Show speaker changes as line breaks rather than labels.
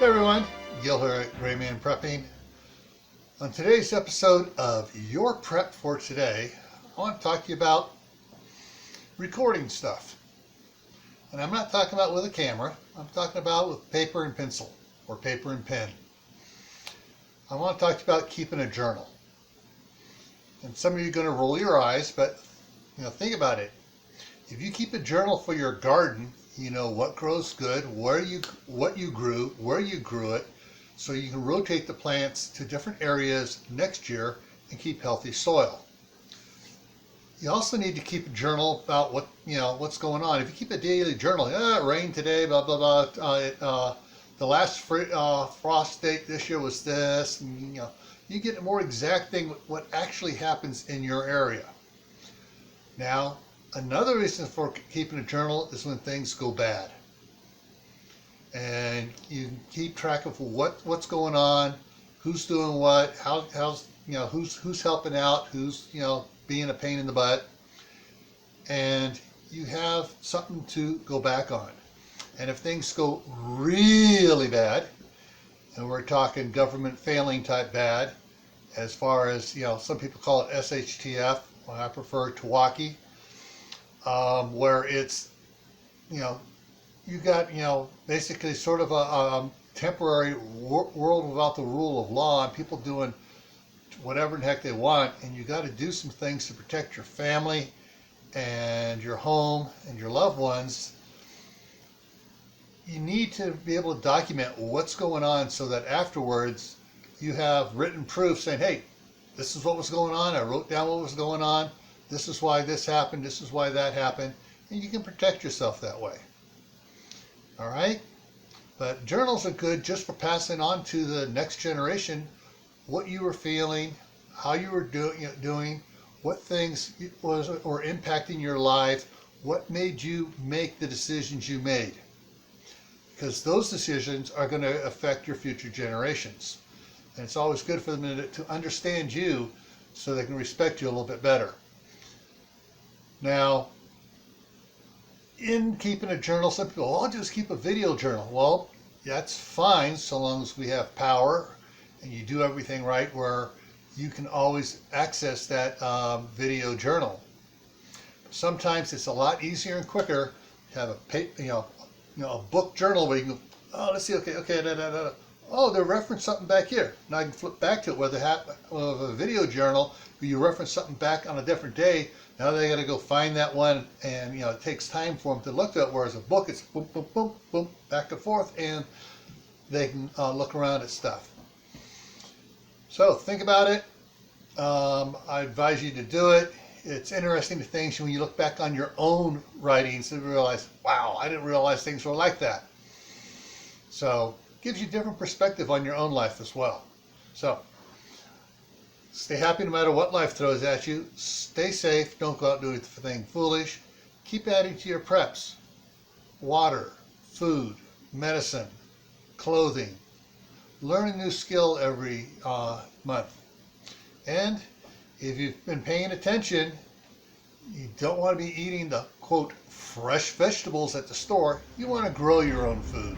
Hey everyone, Gil here at graymanprepping. On today's episode of Your Prep for Today, I want to talk to you about recording stuff. And I'm not talking about with a camera, I'm talking about with paper and pencil or paper and pen. I want to talk to you about keeping a journal. And some of you are going to roll your eyes, but think about it. If you keep a journal for your garden, you know what grows good, what you grew, where you grew it, so you can rotate the plants to different areas next year and keep healthy soil. You also need to keep a journal about what's going on. If you keep a daily journal, it rained today, blah blah blah. The last frost date this year was this, and you get a more exact thing what actually happens in your area. Now, another reason for keeping a journal is when things go bad. And you keep track of what's going on, who's doing what, who's helping out, who's being a pain in the butt, and you have something to go back on. And if things go really bad, and we're talking government failing type bad, as far as some people call it SHTF, I prefer Tawaki. Where it's, you got, basically sort of a temporary world without the rule of law and people doing whatever the heck they want, and you got to do some things to protect your family and your home and your loved ones. You need to be able to document what's going on so that afterwards you have written proof saying, hey, this is what was going on, I wrote down what was going on, this is why this happened, this is why that happened, and you can protect yourself that way. All right? But journals are good just for passing on to the next generation what you were feeling, how you were doing, what things were impacting your life, what made you make the decisions you made. Because those decisions are going to affect your future generations. And it's always good for them to understand you so they can respect you a little bit better. Now, in keeping a journal, some people, I'll just keep a video journal. Well, that's fine so long as we have power and you do everything right where you can always access that video journal. Sometimes it's a lot easier and quicker to have a book journal where you can go, let's see, okay, oh, they referenced something back here. Now I can flip back to it, whether a video journal where you reference something back on a different day. Now they got to go find that one, and it takes time for them to look at it. Whereas a book, it's boom, boom, boom, boom, back and forth, and they can look around at stuff. So think about it. I advise you to do it. It's interesting to things when you look back on your own writings and realize, wow, I didn't realize things were like that. So it gives you a different perspective on your own life as well. So stay happy no matter what life throws at you. Stay safe. Don't go out and do anything foolish. Keep adding to your preps. Water, food, medicine, clothing. Learn a new skill every month. And if you've been paying attention, you don't want to be eating the, quote, fresh vegetables at the store. You want to grow your own food.